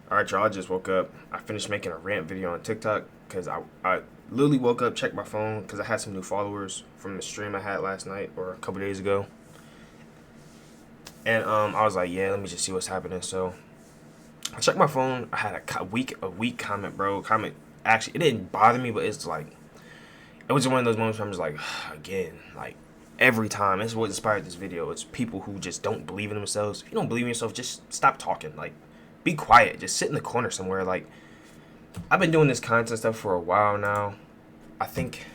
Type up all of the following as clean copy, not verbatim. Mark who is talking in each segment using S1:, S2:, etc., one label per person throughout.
S1: Alright, y'all, I just woke up. I finished making a rant video on TikTok because I literally woke up, checked my phone because I had some new followers from the stream I had last night or a couple days ago. And I was like, yeah, let me just see what's happening. So I checked my phone. I had a weak comment, bro. Comment actually, it didn't bother me, but it's like it was one of those moments where I'm just like, again, like every time. This is what inspired this video. It's people who just don't believe in themselves. If you don't believe in yourself, just stop talking. Like, be quiet. Just sit in the corner somewhere. Like, I've been doing this content stuff for a while now. I think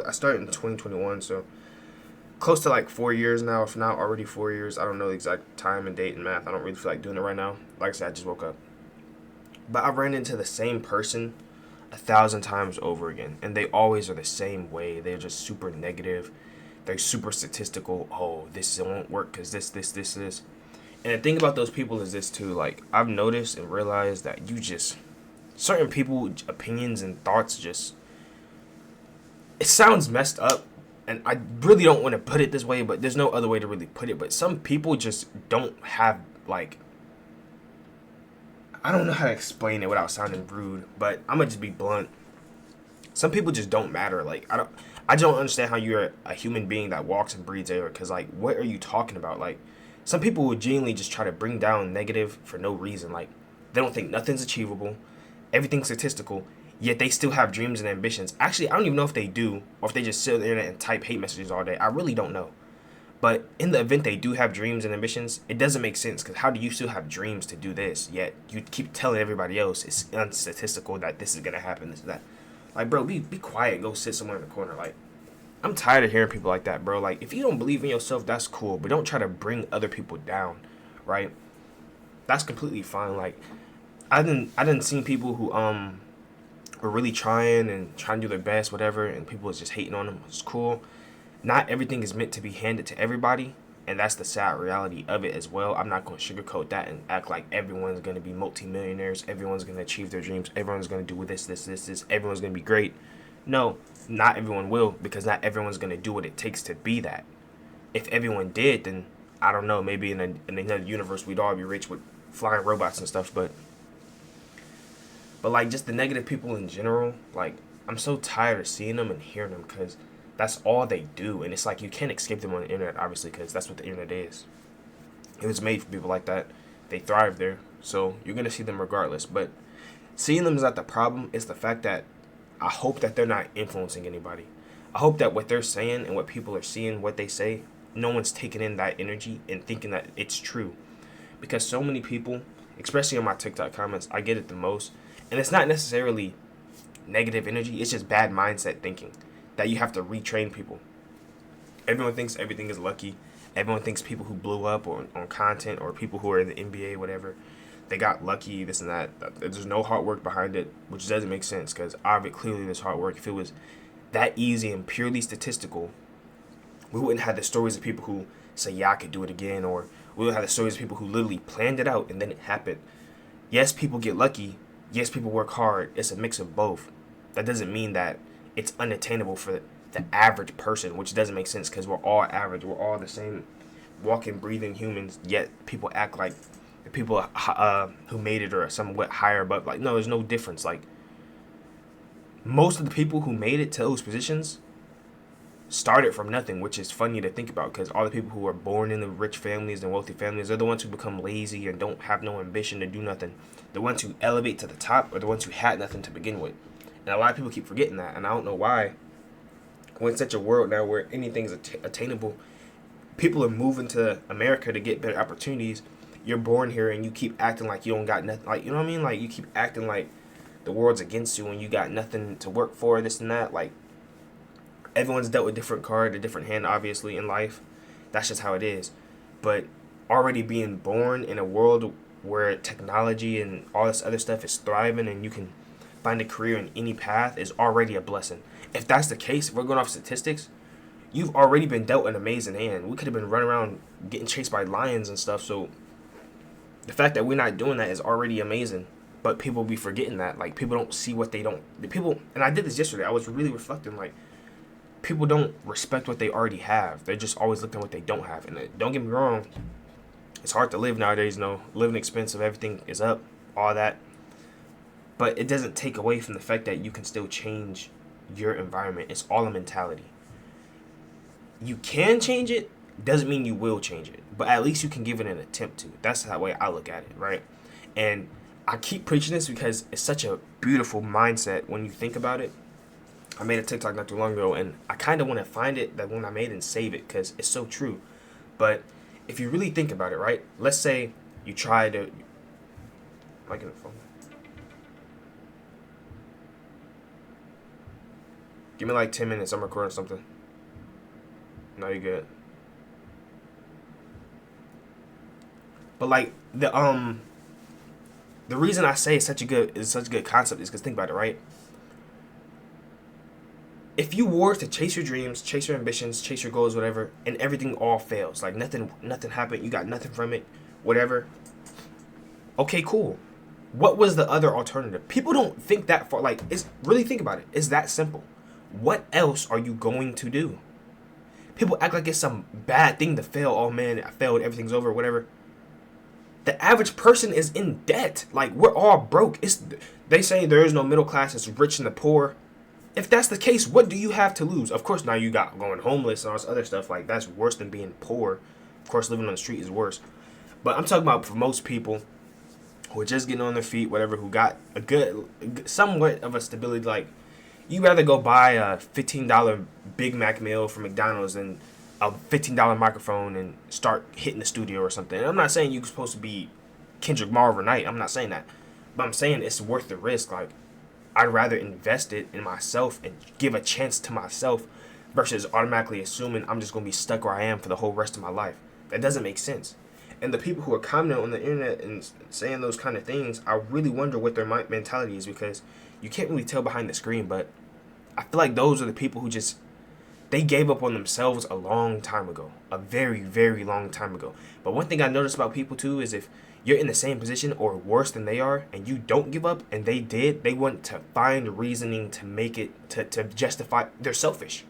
S1: I started in 2021, so close to like 4 years now, if not already 4 years. I don't know the exact time and date and math. I don't really feel like doing it right now. Like I said, I just woke up. But I ran into the same person 1,000 times over again, and they always are the same way. They're just super negative. They're super statistical. Oh, this won't work because this. And the thing about those people is this too. Like, I've noticed and realized that certain people opinions and thoughts just, it sounds messed up, and I really don't want to put it this way, but there's no other way to really put it. But some people just don't have, like, I don't know how to explain it without sounding rude, but I'm gonna just be blunt. Some people just don't matter. Like, I don't understand how you're a human being that walks and breathes air. Cause like, what are you talking about? Like, some people would genuinely just try to bring down negative for no reason. Like, they don't think nothing's achievable, everything's statistical. Yet they still have dreams and ambitions. Actually, I don't even know if they do, or if they just sit on the internet and type hate messages all day. I really don't know. But in the event they do have dreams and ambitions, it doesn't make sense because how do you still have dreams to do this, yet you keep telling everybody else it's unstatistical that this is gonna happen, this and that. Like, bro, be quiet, go sit somewhere in the corner. Like, I'm tired of hearing people like that, bro. Like, if you don't believe in yourself, that's cool, but don't try to bring other people down, right? That's completely fine. Like, I didn't seen people who were really trying to do their best, whatever, and people was just hating on them. It's cool. Not everything is meant to be handed to everybody, and that's the sad reality of it as well. I'm not going to sugarcoat that and act like everyone's going to be multimillionaires, everyone's going to achieve their dreams, everyone's going to do this, everyone's going to be great. No, not everyone will, because not everyone's going to do what it takes to be that. If everyone did, then I don't know, maybe in another universe we'd all be rich with flying robots and stuff, but like, just the negative people in general, like, I'm so tired of seeing them and hearing them because that's all they do. And it's like you can't escape them on the internet, obviously, because that's what the internet is. It was made for people like that. They thrive there. So you're going to see them regardless. But seeing them is not the problem. It's the fact that I hope that they're not influencing anybody. I hope that what they're saying and what people are seeing, what they say, no one's taking in that energy and thinking that it's true. Because so many people, especially on my TikTok comments, I get it the most. And it's not necessarily negative energy, it's just bad mindset thinking that you have to retrain people. Everyone thinks everything is lucky. Everyone thinks people who blew up or on content or people who are in the NBA, whatever, they got lucky, this and that. There's no hard work behind it, which doesn't make sense because obviously clearly there's hard work. If it was that easy and purely statistical, we wouldn't have the stories of people who say, yeah, I could do it again, or we would have the stories of people who literally planned it out and then it happened. Yes, people get lucky. Yes, people work hard. It's a mix of both. That doesn't mean that it's unattainable for the average person, which doesn't make sense because we're all average. We're all the same walking, breathing humans, yet people act like the people who made it are somewhat higher above. Like, no, there's no difference. Like, most of the people who made it to those positions started from nothing, which is funny to think about because all the people who are born in the rich families and wealthy families are the ones who become lazy and don't have no ambition to do nothing. The ones who elevate to the top are the ones who had nothing to begin with. And a lot of people keep forgetting that, and I don't know why. We're in such a world now where anything's attainable. People are moving to America to get better opportunities. You're born here and you keep acting like you don't got nothing. Like, you know what I mean? Like, you keep acting like the world's against you and you got nothing to work for, this and that. Like, everyone's dealt with different card, a different hand, obviously, in life. That's just how it is. But already being born in a world where technology and all this other stuff is thriving and you can find a career in any path is already a blessing. If that's the case, if we're going off statistics, you've already been dealt an amazing hand. We could have been running around getting chased by lions and stuff. So the fact that we're not doing that is already amazing. But people be forgetting that. Like, people don't see what they don't. The people, and I did this yesterday. I was really reflecting. Like, people don't respect what they already have. They're just always looking at what they don't have. And don't get me wrong, it's hard to live nowadays. You know, living expensive, everything is up, all that. But it doesn't take away from the fact that you can still change your environment. It's all a mentality. You can change it, doesn't mean you will change it, but at least you can give it an attempt to. That's the way I look at it, right? And I keep preaching this because it's such a beautiful mindset when you think about it. I made a TikTok not too long ago, and I kind of want to find it, that one I made, and save it because it's so true. But if you really think about it, right? Let's say you try to. Am I getting a phone? Give me like 10 minutes. I'm recording something. No, you're good. But like the reason I say it's such a good concept is because think about it, right? If you were to chase your dreams, chase your ambitions, chase your goals, whatever, and everything all fails, like nothing happened, you got nothing from it, whatever. Okay, cool. What was the other alternative? People don't think that far. Like, really think about it. It's that simple. What else are you going to do? People act like it's some bad thing to fail. Oh man, I failed. Everything's over. Whatever. The average person is in debt. Like, we're all broke. They say there is no middle class. It's rich and the poor. If that's the case, what do you have to lose? Of course, now you got going homeless and all this other stuff. Like, that's worse than being poor. Of course, living on the street is worse. But I'm talking about for most people who are just getting on their feet, whatever, who got a good, somewhat of a stability. Like, you rather go buy a $15 Big Mac meal from McDonald's than a $15 microphone and start hitting the studio or something. And I'm not saying you're supposed to be Kendrick Lamar overnight. I'm not saying that. But I'm saying it's worth the risk. Like, I'd rather invest it in myself and give a chance to myself versus automatically assuming I'm just going to be stuck where I am for the whole rest of my life. That doesn't make sense. And the people who are commenting on the internet and saying those kind of things, I really wonder what their mentality is, because you can't really tell behind the screen, but I feel like those are the people who just, they gave up on themselves a long time ago. A very, very long time ago. But one thing I noticed about people too is if you're in the same position or worse than they are and you don't give up and they did, they want to find reasoning to make it, to justify, they're selfish.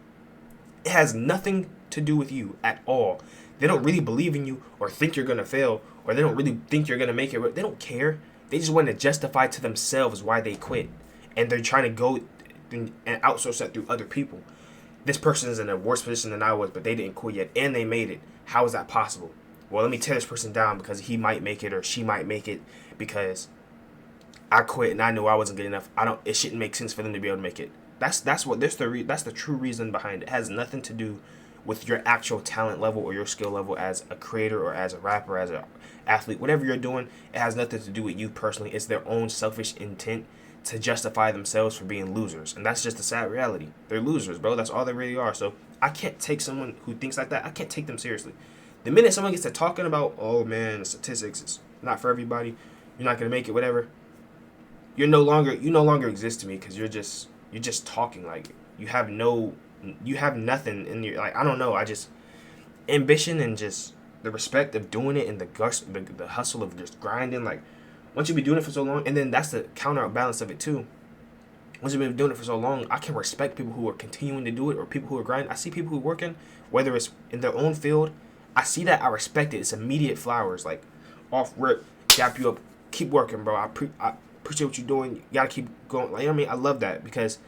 S1: It has nothing to do with you at all. They don't really believe in you or think you're going to fail, or they don't really think you're going to make it. They don't care. They just want to justify to themselves why they quit. And they're trying to go and outsource that through other people. This person is in a worse position than I was, but they didn't quit yet, and they made it. How is that possible? Well, let me tear this person down because he might make it or she might make it because I quit and I knew I wasn't good enough. It shouldn't make sense for them to be able to make it. That's the true reason behind it. It has nothing to do with your actual talent level or your skill level as a creator or as a rapper, as an athlete, whatever you're doing. It has nothing to do with you personally. It's their own selfish intent to justify themselves for being losers. And that's just the sad reality. They're losers, bro. That's all they really are. So I can't take someone who thinks like that. I can't take them seriously. The minute someone gets to talking about, oh man, statistics, it's not for everybody, you're not gonna make it, whatever, you no longer exist to me, because you're just talking. Like, you have nothing in your, like, I don't know, ambition and just the respect of doing it and the hustle of just grinding. Like, once you've been doing it for so long, and then that's the counterbalance of it too. Once you've been doing it for so long, I can respect people who are continuing to do it, or people who are grinding. I see people who are working, whether it's in their own field. I see that, I respect it. It's immediate flowers, like off rip, dap you up, keep working, bro. I appreciate what you're doing. You gotta keep going. Like, you know what I mean? I love that, because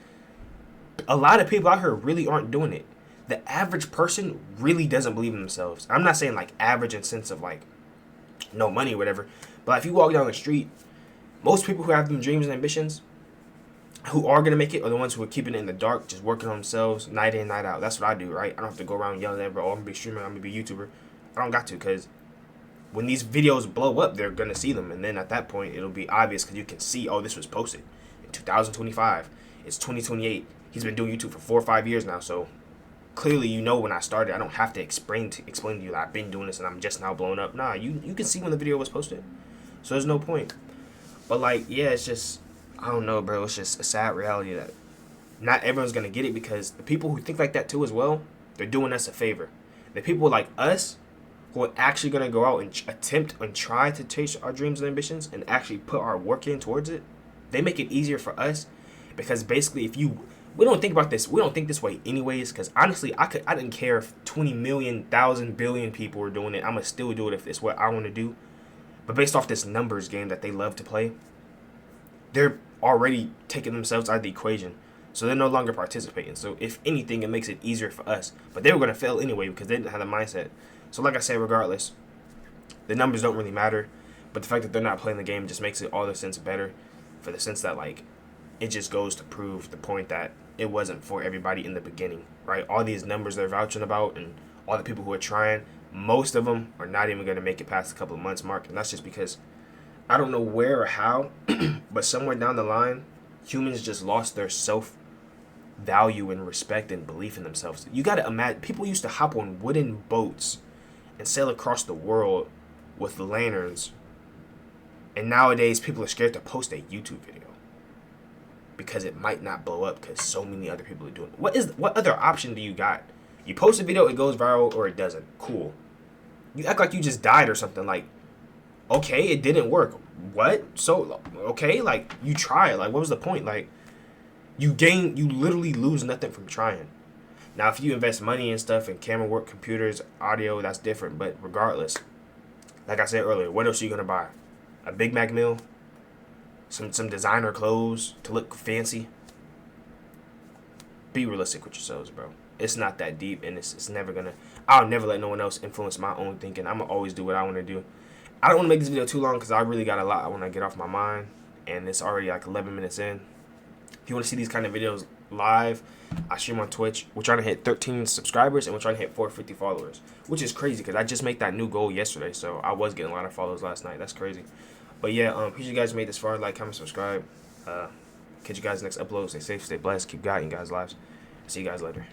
S1: a lot of people out here really aren't doing it. The average person really doesn't believe in themselves. I'm not saying like average in sense of like no money or whatever, but if you walk down the street, most people who have them dreams and ambitions, who are going to make it, are the ones who are keeping it in the dark, just working on themselves night in, night out. That's what I do, right? I don't have to go around yelling at, bro, oh, I'm going to be streamer, I'm going to be a YouTuber. I don't got to, because when these videos blow up, they're going to see them. And then at that point, it'll be obvious, because you can see, oh, this was posted in 2025. It's 2028. He's been doing YouTube for 4 or 5 years now, so clearly you know when I started. I don't have to explain to you that I've been doing this and I'm just now blowing up. Nah, you can see when the video was posted. So there's no point. But like, yeah, it's just, I don't know, bro. It's just a sad reality that not everyone's going to get it, because the people who think like that too as well, they're doing us a favor. The people like us who are actually going to go out and attempt and try to chase our dreams and ambitions and actually put our work in towards it, they make it easier for us, because basically we don't think about this. We don't think this way anyways, because honestly, I didn't care if 20 million, 1,000 billion people were doing it. I'm going to still do it if it's what I want to do. But based off this numbers game that they love to play, they're already taking themselves out of the equation. So they're no longer participating. So if anything, it makes it easier for us. But they were going to fail anyway because they didn't have the mindset. So like I said, regardless, the numbers don't really matter. But the fact that they're not playing the game just makes it all the sense better, for the sense that, like, it just goes to prove the point that it wasn't for everybody in the beginning, right? All these numbers they're vouching about and all the people who are trying, most of them are not even going to make it past a couple of months mark. And that's just because I don't know where or how, but somewhere down the line, humans just lost their self value and respect and belief in themselves. You got to imagine, people used to hop on wooden boats and sail across the world with lanterns. And nowadays, people are scared to post a YouTube video because it might not blow up because so many other people are doing it. What other option do you got? You post a video, it goes viral, or it doesn't. Cool. You act like you just died or something. Like, okay, it didn't work. What? So, okay, like, you try it. Like, what was the point? Like, you literally lose nothing from trying. Now, if you invest money and stuff in camera work, computers, audio, that's different. But regardless, like I said earlier, what else are you going to buy? A Big Mac meal? Some designer clothes to look fancy? Be realistic with yourselves, bro. It's not that deep, and it's never going to... I'll never let no one else influence my own thinking. I'm going to always do what I want to do. I don't want to make this video too long because I really got a lot I want to get off my mind, and it's already like 11 minutes in. If you want to see these kind of videos live, I stream on Twitch. We're trying to hit 13 subscribers, and we're trying to hit 450 followers, which is crazy because I just made that new goal yesterday, so I was getting a lot of followers last night. That's crazy. But yeah, if you guys made this far, like, comment, subscribe. Catch you guys next upload. Stay safe, stay blessed, keep guiding you guys' lives. See you guys later.